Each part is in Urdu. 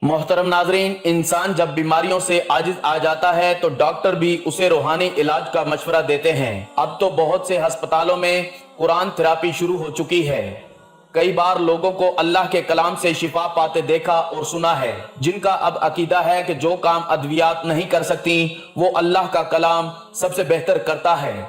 محترم ناظرین، انسان جب بیماریوں سے عاجز آ جاتا ہے تو ڈاکٹر بھی اسے روحانی علاج کا مشورہ دیتے ہیں۔ اب تو بہت سے ہسپتالوں میں قرآن تھراپی شروع ہو چکی ہے۔ کئی بار لوگوں کو اللہ کے کلام سے شفا پاتے دیکھا اور سنا ہے، جن کا اب عقیدہ ہے کہ جو کام ادویات نہیں کر سکتی وہ اللہ کا کلام سب سے بہتر کرتا ہے،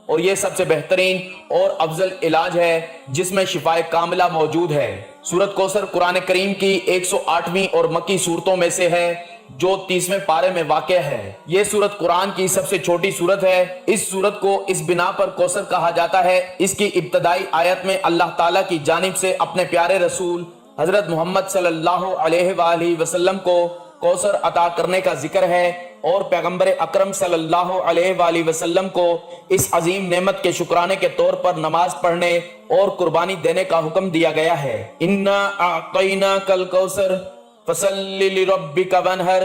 اور یہ سب سے بہترین اور افضل علاج ہے جس میں شفائے کاملہ موجود ہے۔ سورۃ کوثر قرآن کریم کی 108ویں اور مکی سورتوں میں سے ہے جو 30ویں پارے میں واقع ہے۔ یہ سورت قرآن کی سب سے چھوٹی سورت ہے۔ اس سورت کو اس بنا پر کوثر کہا جاتا ہے، اس کی ابتدائی آیت میں اللہ تعالیٰ کی جانب سے اپنے پیارے رسول حضرت محمد صلی اللہ علیہ وآلہ وسلم کو کوثر عطا کرنے کا ذکر ہے، اور پیغمبر اکرم صلی اللہ علیہ وآلہ وسلم کو اس عظیم نعمت کے شکرانے کے طور پر نماز پڑھنے اور قربانی دینے کا حکم دیا گیا ہے۔ اِنَّا أَعْطَيْنَاكَ الْكَوْثَرَ فَصَلِّ لِرَبِّكَ وَانْحَرْ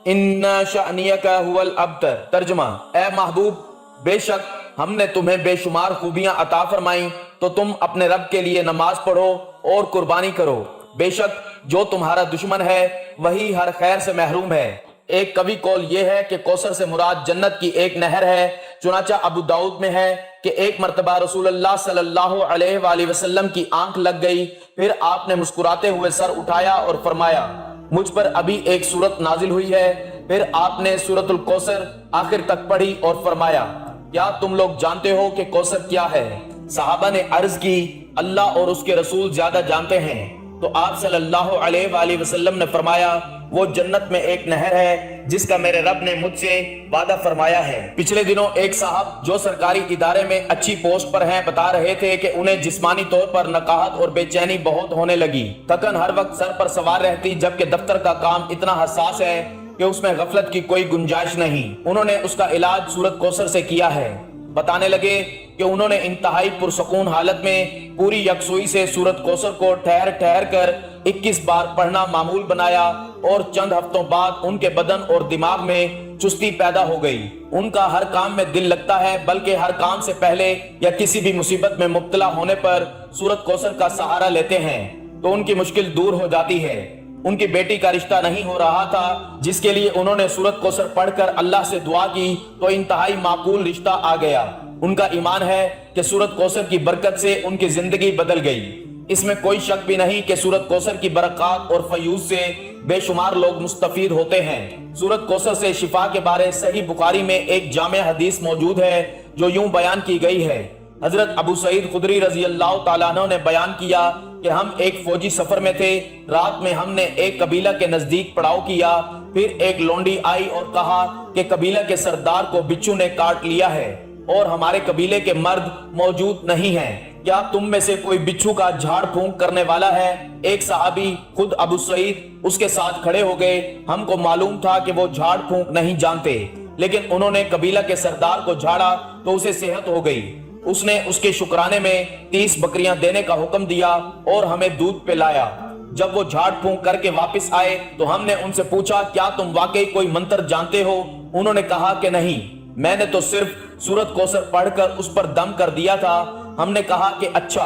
إِنَّ شَأْنِيَكَ هُوَ الْأَبْتَرُ۔ ترجمہ: اے محبوب، بے شک ہم نے تمہیں بے شمار خوبیاں عطا فرمائیں، تو تم اپنے رب کے لیے نماز پڑھو اور قربانی کرو۔ بے شک جو تمہارا دشمن ہے وہی ہر خیر سے محروم ہے۔ ایک قوی قول یہ ہے کہ کوثر سے مراد جنت کی ایک نہر ہے۔ چنانچہ ابو داؤد میں ہے کہ ایک مرتبہ رسول اللہ صلی اللہ علیہ وآلہ وسلم کی آنکھ لگ گئی، پھر آپ نے مسکراتے ہوئے سر اٹھایا اور فرمایا، مجھ پر ابھی ایک سورت نازل ہوئی ہے۔ پھر آپ نے سورۃ الکوثر آخر تک پڑھی اور فرمایا، کیا تم لوگ جانتے ہو کہ کوثر کیا ہے؟ صحابہ نے عرض کی، اللہ اور اس کے رسول زیادہ جانتے ہیں۔ تو آپ صلی اللہ علیہ وآلہ وسلم نے فرمایا، وہ جنت میں ایک نہر ہے جس کا میرے رب نے مجھ سے وعدہ فرمایا ہے۔ پچھلے دنوں ایک صاحب جو سرکاری ادارے میں اچھی پوسٹ پر ہیں بتا رہے تھے کہ انہیں جسمانی طور پر نقاہت اور بے چینی بہت ہونے لگی، تھکن ہر وقت سر پر سوار رہتی، جبکہ دفتر کا کام اتنا حساس ہے کہ اس میں غفلت کی کوئی گنجائش نہیں۔ انہوں نے اس کا علاج سورۃ کوثر سے کیا ہے۔ بتانے لگے کہ انہوں نے انتہائی پرسکون حالت میں پوری یکسوئی سے سورۃ کوثر کو ٹھہر ٹھہر کر 21 بار پڑھنا معمول بنایا، اور چند ہفتوں بعد ان کے بدن اور دماغ میں چستی پیدا ہو گئی۔ ان کا ہر کام میں دل لگتا ہے، بلکہ ہر کام سے پہلے یا کسی بھی مصیبت میں مبتلا ہونے پر سورۃ کوثر کا سہارا لیتے ہیں تو ان کی مشکل دور ہو جاتی ہے۔ ان کی بیٹی کا رشتہ نہیں ہو رہا تھا، جس کے لیے انہوں نے سورۃ کوثر پڑھ کر اللہ سے دعا کی تو انتہائی معقول رشتہ آ گیا۔ ان کا ایمان ہے کہ سورۃ کوثر کی برکت سے ان کی زندگی بدل گئی۔ اس میں کوئی شک بھی نہیں کہ سورۃ کوثر کی برکات اور فیوز سے بے شمار لوگ مستفید ہوتے ہیں۔ سورۃ کوثر سے شفا کے بارے صحیح بخاری میں ایک جامع حدیث موجود ہے جو یوں بیان کی گئی ہے۔ حضرت ابو سعید خدری رضی اللہ تعالیٰ عنہ نے بیان کیا کہ ہم ایک فوجی سفر میں تھے۔ رات میں ہم نے ایک قبیلہ کے نزدیک پڑاؤ کیا، پھر ایک لونڈی آئی اور کہا کہ قبیلہ کے سردار کو بچھو نے کاٹ لیا ہے اور ہمارے قبیلے کے مرد موجود نہیں ہیں، کیا تم میں سے کوئی بچھو کا جھاڑ پھونک کرنے والا ہے؟ ایک صحابی خود ابو سعید اس کے ساتھ کھڑے ہو گئے۔ ہم کو معلوم تھا کہ وہ جھاڑ پھونک نہیں جانتے، لیکن انہوں نے قبیلہ کے سردار کو جھاڑا تو اسے صحت ہو گئی۔ اس نے اس کے شکرانے میں 30 بکریاں دینے کا حکم دیا اور ہمیں دودھ پلایا۔ جب وہ جھاڑ پھونک کر کے واپس آئے تو ہم نے ان سے پوچھا، کیا تم واقعی کوئی منتر جانتے ہو؟ انہوں نے کہا کہ نہیں، میں نے تو صرف سورۃ کوثر پڑھ کر اس پر دم کر دیا تھا۔ ہم نے کہا کہ اچھا،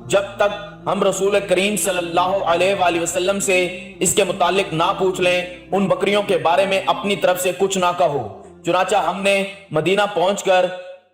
جب تک ہم رسول کریم صلی اللہ علیہ وآلہ وسلم سے اس کے متعلق نہ پوچھ لیں، ان بکریوں کے بارے میں اپنی طرف سے کچھ نہ کہو۔ چنانچہ ہم نے مدینہ پہنچ کر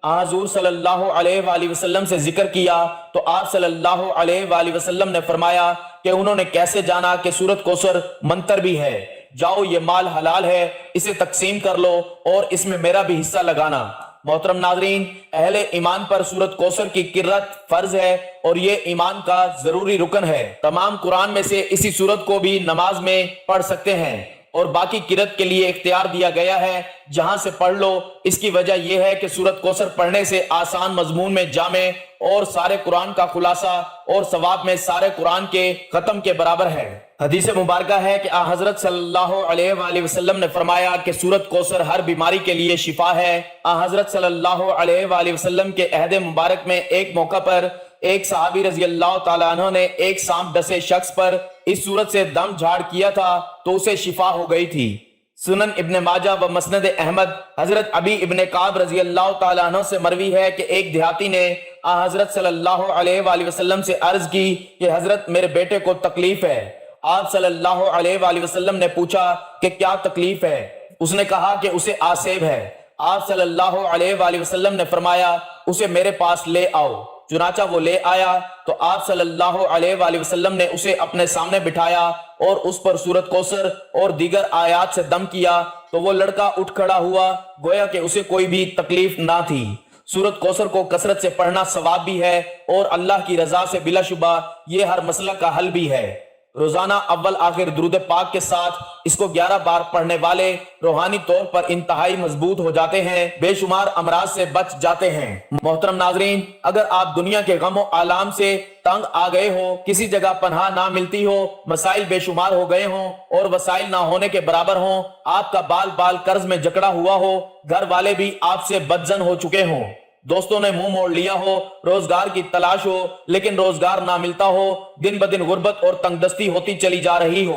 حضور صلی اللہ علیہ وآلہ وسلم سے ذکر کیا تو آپ صلی اللہ علیہ وآلہ وسلم نے فرمایا کہ انہوں نے کیسے جانا کہ سورۃ کوثر منتر بھی ہے؟ جاؤ، یہ مال حلال ہے، اسے تقسیم کر لو اور اس میں میرا بھی حصہ لگانا۔ محترم ناظرین، اہل ایمان پر سورۃ کوثر کی قرأت فرض ہے اور یہ ایمان کا ضروری رکن ہے۔ تمام قرآن میں سے اسی سورت کو بھی نماز میں پڑھ سکتے ہیں، اور باقی قرأت کے لیے اختیار دیا گیا ہے، جہاں سے پڑھ لو۔ اس کی وجہ یہ ہے کہ سورۃ کوثر پڑھنے سے آسان مضمون میں جامع اور سارے قرآن کا خلاصہ اور ثواب میں سارے قرآن کے ختم کے برابر ہے۔ حدیث مبارکہ ہے کہ حضرت صلی اللہ علیہ وآلہ وسلم نے فرمایا کہ سورۃ کوثر ہر بیماری کے لیے شفا ہے۔ حضرت صلی اللہ علیہ وآلہ وسلم کے عہد مبارک میں ایک موقع پر ایک صحابی رضی اللہ تعالیٰ عنہ نے ایک سانپ ڈسے شخص پر اس صورت سے دم جھاڑ کیا تھا تو اسے شفا ہو گئی تھی۔ سنن ابن ماجہ و مسند احمد حضرت ابی ابن کعب رضی اللہ تعالیٰ عنہ سے مروی ہے کہ ایک دیہاتی نے حضرت صلی اللہ علیہ وآلہ وسلم سے عرض کی کہ حضرت میرے بیٹے کو تکلیف ہے آپ صلی اللہ علیہ وآلہ وسلم نے پوچھا کہ کیا تکلیف ہے؟ اس نے کہا کہ اسے آسیب ہے۔ آپ صلی اللہ علیہ وآلہ وسلم نے فرمایا اسے میرے پاس لے آؤ۔ چنانچہ وہ لے آیا تو آپ صلی اللہ علیہ وآلہ وسلم نے اسے اپنے سامنے بٹھایا اور اس پر سورۃ کوثر اور دیگر آیات سے دم کیا تو وہ لڑکا اٹھ کھڑا ہوا گویا کہ اسے کوئی بھی تکلیف نہ تھی۔ سورۃ کوثر کو کثرت سے پڑھنا ثواب بھی ہے اور اللہ کی رضا سے بلا شبہ یہ ہر مسئلہ کا حل بھی ہے۔ روزانہ اول آخر درود پاک کے ساتھ اس کو 11 بار پڑھنے والے روحانی طور پر انتہائی مضبوط ہو جاتے ہیں، بے شمار امراض سے بچ جاتے ہیں۔ محترم ناظرین، اگر آپ دنیا کے غم و آلام سے تنگ آ گئے ہو، کسی جگہ پناہ نہ ملتی ہو، مسائل بے شمار ہو گئے ہوں اور وسائل نہ ہونے کے برابر ہوں، آپ کا بال بال قرض میں جکڑا ہوا ہو، گھر والے بھی آپ سے بدزن ہو چکے ہوں، دوستوں نے منہ موڑ لیا ہو، روزگار کی تلاش ہو لیکن روزگار نہ ملتا ہو، دن بدن غربت اور تنگ دستی ہوتی چلی جا رہی ہو،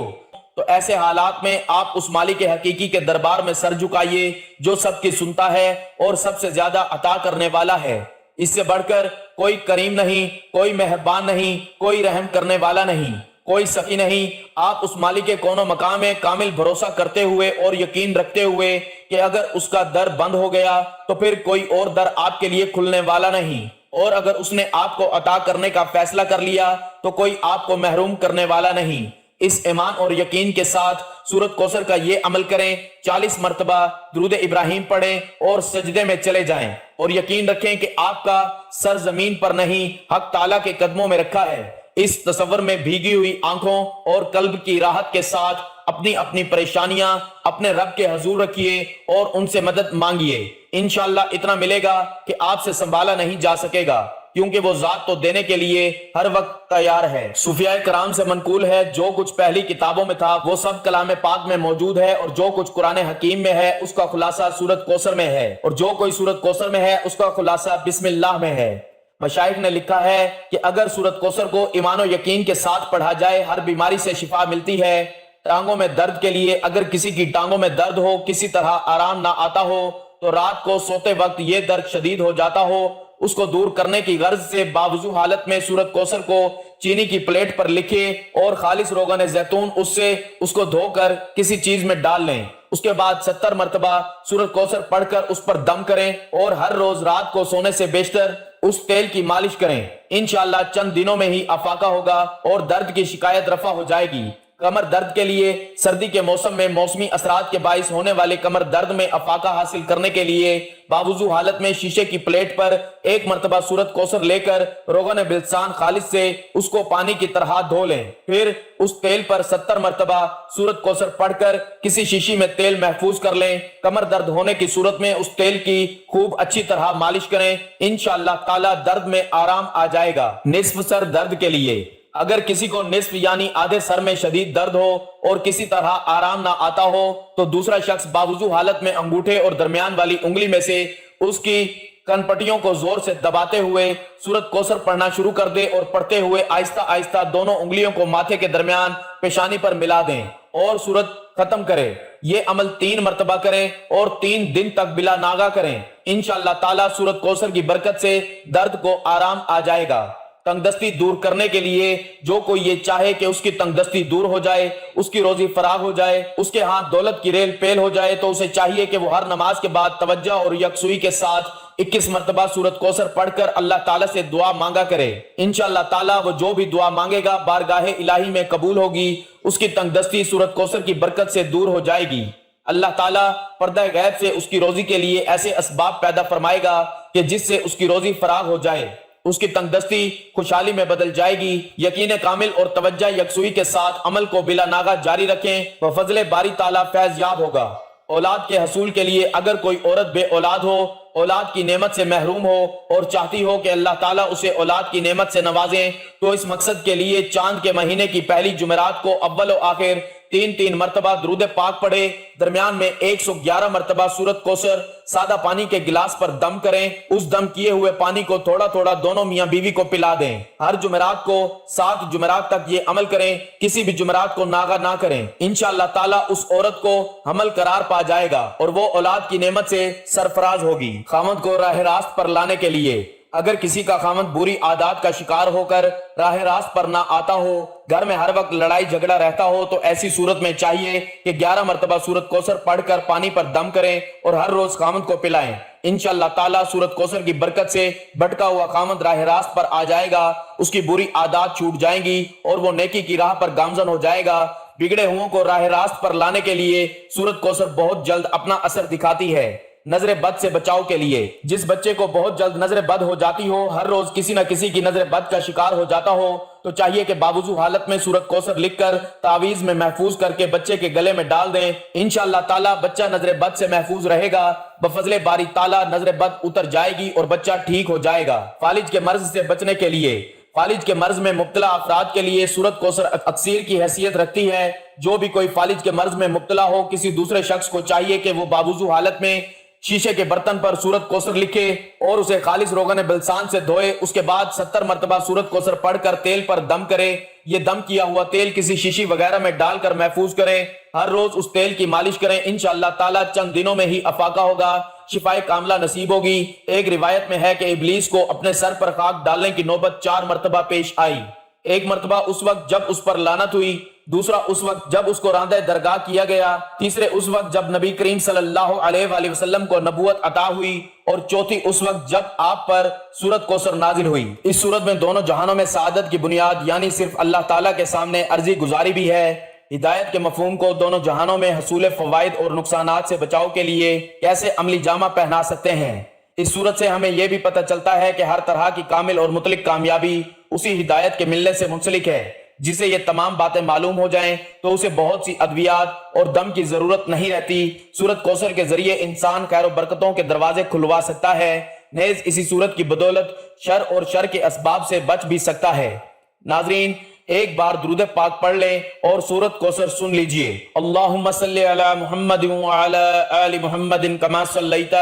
تو ایسے حالات میں آپ اس مالک حقیقی کے دربار میں سر جھکائیے جو سب کی سنتا ہے اور سب سے زیادہ عطا کرنے والا ہے۔ اس سے بڑھ کر کوئی کریم نہیں، کوئی مہربان نہیں، کوئی رحم کرنے والا نہیں، کوئی سخی نہیں۔ آپ اس مالک کے کون و مقام میں کامل بھروسہ کرتے ہوئے اور یقین رکھتے ہوئے کہ اگر اس کا در بند ہو گیا تو پھر کوئی اور در آپ کے لیے کھلنے والا نہیں، اور اگر اس نے آپ کو عطا کرنے کا فیصلہ کر لیا تو کوئی آپ کو محروم کرنے والا نہیں۔ اس ایمان اور یقین کے ساتھ سورۃ کوثر کا یہ عمل کریں، 40 مرتبہ درود ابراہیم پڑھیں اور سجدے میں چلے جائیں، اور یقین رکھیں کہ آپ کا سر زمین پر نہیں حق تعالیٰ کے قدموں میں رکھا ہے۔ اس تصور میں بھیگی ہوئی آنکھوں اور قلب کی راحت کے ساتھ اپنی اپنی پریشانیاں اپنے رب کے حضور رکھیے اور ان سے مدد مانگیے۔ انشاءاللہ اتنا ملے گا کہ آپ سے سنبھالا نہیں جا سکے گا، کیونکہ وہ ذات تو دینے کے لیے ہر وقت تیار ہے۔ صوفیاء کرام سے منقول ہے جو کچھ پہلی کتابوں میں تھا وہ سب کلام پاک میں موجود ہے، اور جو کچھ قرآن حکیم میں ہے اس کا خلاصہ سورۃ کوثر میں ہے، اور جو کوئی سورۃ کوثر میں ہے اس کا خلاصہ بسم اللہ میں ہے۔ مشائخ نے لکھا ہے کہ اگر سورۃ کوثر کو ایمان و یقین کے ساتھ پڑھا جائے ہر بیماری سے شفا ملتی ہے۔ ٹانگوں میں درد کے لیے اگر کسی کی ٹانگوں میں درد ہو، کسی طرح آرام نہ آتا ہو تو رات کو سوتے وقت یہ درد شدید ہو جاتا ہو، اس کو دور کرنے کی غرض سے باوضو حالت میں سورۃ کوثر کو چینی کی پلیٹ پر لکھے اور خالص روغن زیتون اس کو دھو کر کسی چیز میں ڈال لیں۔ اس کے بعد 70 مرتبہ سورۃ کوثر پڑھ کر اس پر دم کریں اور ہر روز رات کو سونے سے بیشتر اس تیل کی مالش کریں۔ انشاءاللہ چند دنوں میں ہی افاقہ ہوگا اور درد کی شکایت رفع ہو جائے گی۔ کمر درد کے لیے سردی کے موسم میں موسمی اثرات کے باعث ہونے والے کمر درد میں افاقہ حاصل کرنے کے لیے باوضو حالت میں شیشے کی پلیٹ پر 1 مرتبہ سورۃ کوثر لے کر روغن بلسان خالص سے اس کو پانی کی طرح دھو لیں، پھر اس تیل پر 70 مرتبہ سورۃ کوثر پڑھ کر کسی شیشی میں تیل محفوظ کر لیں۔ کمر درد ہونے کی صورت میں اس تیل کی خوب اچھی طرح مالش کریں، انشاءاللہ تعالی درد میں آرام آ جائے گا۔ نصف سر درد کے لیے اگر کسی کو نصف یعنی آدھے سر میں شدید درد ہو اور کسی طرح آرام نہ آتا ہو تو دوسرا شخص باوضو حالت میں انگوٹھے اور درمیان والی انگلی میں سے اس کی کن پٹیوں کو زور سے دباتے ہوئے سورۃ کوثر پڑھنا شروع کر دے اور پڑھتے ہوئے آہستہ آہستہ دونوں انگلیوں کو ماتھے کے درمیان پیشانی پر ملا دیں اور سورت ختم کرے۔ یہ عمل 3 مرتبہ کریں اور 3 دن تک بلا ناغہ کریں۔ انشاءاللہ تعالی سورۃ کوثر کی برکت سے درد کو آرام آ جائے گا۔ تنگ دستی دور کرنے کے لیے جو کوئی یہ چاہے کہ اس کی تنگ دستی دور ہو جائے، اس کی روزی فراغ ہو جائے، اس کے ہاتھ دولت کی ریل پیل ہو جائے، تو اسے چاہیے کہ وہ ہر نماز کے بعد توجہ اور یکسوئی کے ساتھ 21 مرتبہ سورۃ کوثر پڑھ کر اللہ تعالیٰ سے دعا مانگا کرے۔ انشاءاللہ تعالیٰ وہ جو بھی دعا مانگے گا بارگاہ الہی میں قبول ہوگی، اس کی تنگ دستی سورۃ کوثر کی برکت سے دور ہو جائے گی۔ اللہ تعالیٰ پردہ غیب سے اس کی روزی کے لیے ایسے اسباب پیدا فرمائے گا کہ جس سے اس کی روزی فراغ ہو جائے، اس کی تنگ دستی خوشحالی میں بدل جائے گی۔ یقین کامل اور توجہ یکسوئی کے ساتھ عمل کو بلا ناغہ جاری رکھیں، وہ فضل باری تعالیٰ فیض یاب ہوگا۔ اولاد کے حصول کے لیے اگر کوئی عورت بے اولاد ہو، اولاد کی نعمت سے محروم ہو اور چاہتی ہو کہ اللہ تعالیٰ اسے اولاد کی نعمت سے نوازیں، تو اس مقصد کے لیے چاند کے مہینے کی پہلی جمعرات کو اول و آخر 3 مرتبہ درود پاک پڑھے، درمیان میں 111 مرتبہ سورۃ کوثر سادہ پانی کے گلاس پر دم کریں، اس دم کیے ہوئے پانی کو تھوڑا تھوڑا دونوں میاں بیوی کو پلا دیں۔ ہر جمعرات کو 7 جمعرات تک یہ عمل کریں، کسی بھی جمعرات کو ناغہ نہ کریں۔ انشاءاللہ تعالیٰ اس عورت کو حمل قرار پا جائے گا اور وہ اولاد کی نعمت سے سرفراز ہوگی۔ خامد کو راہ راست پر لانے کے لیے اگر کسی کا خاوند بری عادات کا شکار ہو کر راہ راست پر نہ آتا ہو، گھر میں ہر وقت لڑائی جھگڑا رہتا ہو، تو ایسی صورت میں چاہیے کہ 11 مرتبہ سورت کوثر پڑھ کر پانی پر دم کریں اور ہر روز خاوند کو پلائیں۔ انشاءاللہ تعالیٰ سورت کوثر کی برکت سے بھٹکا ہوا خاوند راہ راست پر آ جائے گا، اس کی بری عادات چھوٹ جائیں گی اور وہ نیکی کی راہ پر گامزن ہو جائے گا۔ بگڑے ہوں کو راہ راست پر لانے کے لیے سورت کوثر بہت جلد اپنا اثر دکھاتی ہے۔ نظر بد سے بچاؤ کے لیے، جس بچے کو بہت جلد نظر بد ہو جاتی ہو، ہر روز کسی نہ کسی کی نظر بد کا شکار ہو جاتا ہو، تو چاہیے کہ باوضو حالت میں سورت کوثر لکھ کر تعویذ میں محفوظ کر کے بچے کے گلے میں ڈال دیں۔ انشاءاللہ تعالی بچہ نظر بد سے محفوظ رہے گا، بفضل باری تعالی نظر بد اتر جائے گی اور بچہ ٹھیک ہو جائے گا۔ فالج کے مرض سے بچنے کے لیے، فالج کے مرض میں مبتلا افراد کے لیے سورت کوثر اکسیر کی حیثیت رکھتی ہے۔ جو بھی کوئی فالج کے مرض میں مبتلا ہو، کسی دوسرے شخص کو چاہیے کہ وہ باوضو حالت میں شیشے کے برتن پر سورت کوثر لکھے اور اسے خالص روغن بلسان سے دھوئے، اس کے بعد 70 مرتبہ سورت کوثر پڑھ کر تیل پر دم کرے۔ یہ دم کیا ہوا تیل کسی شیشی وغیرہ میں ڈال کر محفوظ کریں، ہر روز اس تیل کی مالش کریں، انشاءاللہ تعالی چند دنوں میں ہی افاقہ ہوگا، شفائے کاملہ نصیب ہوگی۔ ایک روایت میں ہے کہ ابلیس کو اپنے سر پر خاک ڈالنے کی نوبت 4 مرتبہ پیش آئی۔ ایک مرتبہ اس وقت جب اس پر لعنت ہوئی، دوسرا اس وقت جب اس کو راندہ درگاہ کیا گیا، تیسرے اس وقت جب نبی کریم صلی اللہ علیہ وآلہ وسلم کو نبوت عطا ہوئی، اور چوتھی اس وقت جب آپ پر سورت کوثر نازل ہوئی۔ اس سورت میں دونوں جہانوں میں سعادت کی بنیاد یعنی صرف اللہ تعالیٰ کے سامنے عرضی گزاری بھی ہے۔ ہدایت کے مفہوم کو دونوں جہانوں میں حصول فوائد اور نقصانات سے بچاؤ کے لیے کیسے عملی جامہ پہنا سکتے ہیں۔ اس صورت سے ہمیں یہ بھی پتہ چلتا ہے کہ ہر طرح کی کامل اور مطلق کامیابی اسی ہدایت کے ملنے سے منسلک ہے۔ جسے یہ تمام باتیں معلوم ہو جائیں تو اسے بہت سی ادویات اور دم کی ضرورت نہیں رہتی۔ سورت کوثر کے ذریعے انسان خیر و برکتوں کے دروازے کھلوا سکتا ہے، نیز اسی سورت کی بدولت شر اور شر کے اسباب سے بچ بھی سکتا ہے۔ ناظرین، ایک بار درود پاک پڑھ لیں اور سورت کوثر سن لیجئے۔ اللہم صلی علی محمد وعلی آل محمد کما صلیت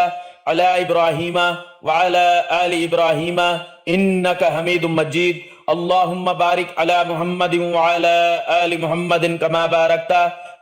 علی ابراہیم وعلی آل ابراہیم انک حمید مجید۔ اللہم بارک علی محمد وعلی آل محمد کما بارکت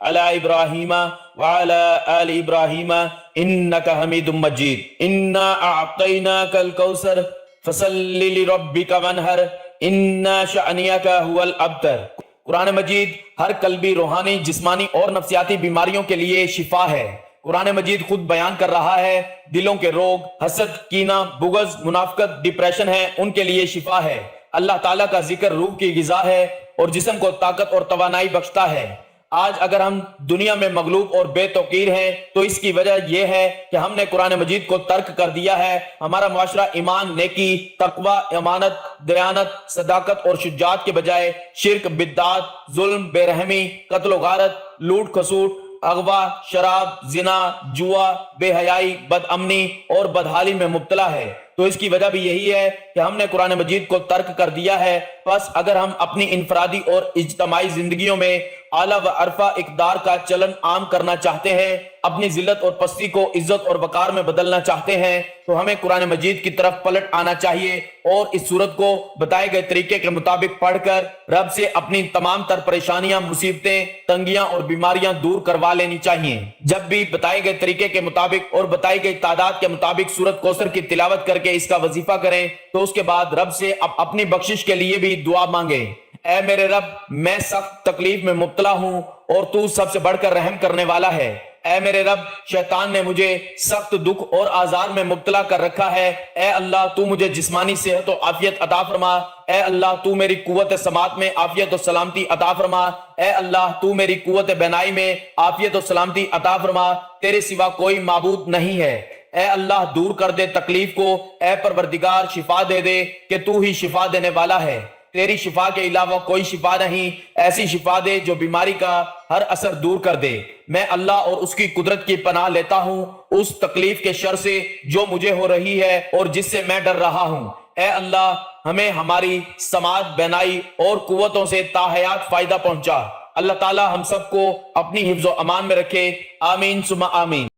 علی ابراہیم وعلی آل ابراہیم انک حمید مجید۔ انا اعطیناک الکوثر فصل لربک وانحر ان شأنک هو الابتر۔ قرآن مجید ہر قلبی، روحانی، جسمانی اور نفسیاتی بیماریوں کے لیے شفا ہے۔ قرآن مجید خود بیان کر رہا ہے دلوں کے روگ، حسد، کینہ، بغض، منافقت، ڈپریشن ہے، ان کے لیے شفا ہے۔ اللہ تعالیٰ کا ذکر روح کی غذا ہے اور جسم کو طاقت اور توانائی بخشتا ہے۔ آج اگر ہم دنیا میں مغلوب اور بے توقیر ہیں تو اس کی وجہ یہ ہے کہ ہم نے قرآن مجید کو ترک کر دیا ہے۔ ہمارا معاشرہ ایمان، نیکی، تقوی، امانت، دیانت، صداقت اور شجاعت کے بجائے شرک، بدعات، ظلم، بے رحمی، قتل و غارت، لوٹ کھسوٹ، اغوا، شراب، زنا، جوا، بے حیائی، بد امنی اور بدحالی میں مبتلا ہے۔ تو اس کی وجہ بھی یہی ہے کہ ہم نے قرآن مجید کو ترک کر دیا ہے۔ بس اگر ہم اپنی انفرادی اور اجتماعی زندگیوں میں اعلیٰ و عرفہ اقدار کا چلن عام کرنا چاہتے ہیں، اپنی ذلت اور پستی کو عزت اور وقار میں بدلنا چاہتے ہیں، تو ہمیں قرآن مجید کی طرف پلٹ آنا چاہیے اور اس صورت کو بتائے گئے طریقے کے مطابق پڑھ کر رب سے اپنی تمام تر پریشانیاں، مصیبتیں، تنگیاں اور بیماریاں دور کروا لینی چاہیے۔ جب بھی بتائے گئے طریقے کے مطابق اور بتائی گئی تعداد کے مطابق سورت کوثر کی تلاوت کر کے اس کا وظیفہ کریں تو اس کے بعد رب سے اپنی بخشش کے لیے بھی دعا مانگیں۔ اے میرے رب، میں سخت تکلیف میں مبتلا ہوں اور تو سب سے بڑھ کر رحم کرنے والا ہے۔ اے میرے رب، شیطان نے مجھے سخت دکھ اور آزار میں مبتلا کر رکھا ہے۔ اے اللہ، تو مجھے جسمانی صحت و عافیت عطا فرما۔ اے اللہ، تو میری قوت سماعت میں عافیت و سلامتی عطا فرما۔ اے اللہ، تو میری قوت بینائی میں عافیت و سلامتی عطا فرما۔ تیرے سوا کوئی معبود نہیں ہے۔ اے اللہ، دور کر دے تکلیف کو۔ اے پروردگار، شفا دے دے کہ تو ہی شفا دینے والا ہے۔ تیری شفا کے علاوہ کوئی شفا نہیں۔ ایسی شفا دے جو بیماری کا ہر اثر دور کر دے۔ میں اللہ اور اس کی قدرت کی پناہ لیتا ہوں اس تکلیف کے شر سے جو مجھے ہو رہی ہے اور جس سے میں ڈر رہا ہوں۔ اے اللہ، ہمیں ہماری سماعت، بینائی اور قوتوں سے تا حیات فائدہ پہنچا۔ اللہ تعالی ہم سب کو اپنی حفظ و امان میں رکھے۔ آمین ثم آمین۔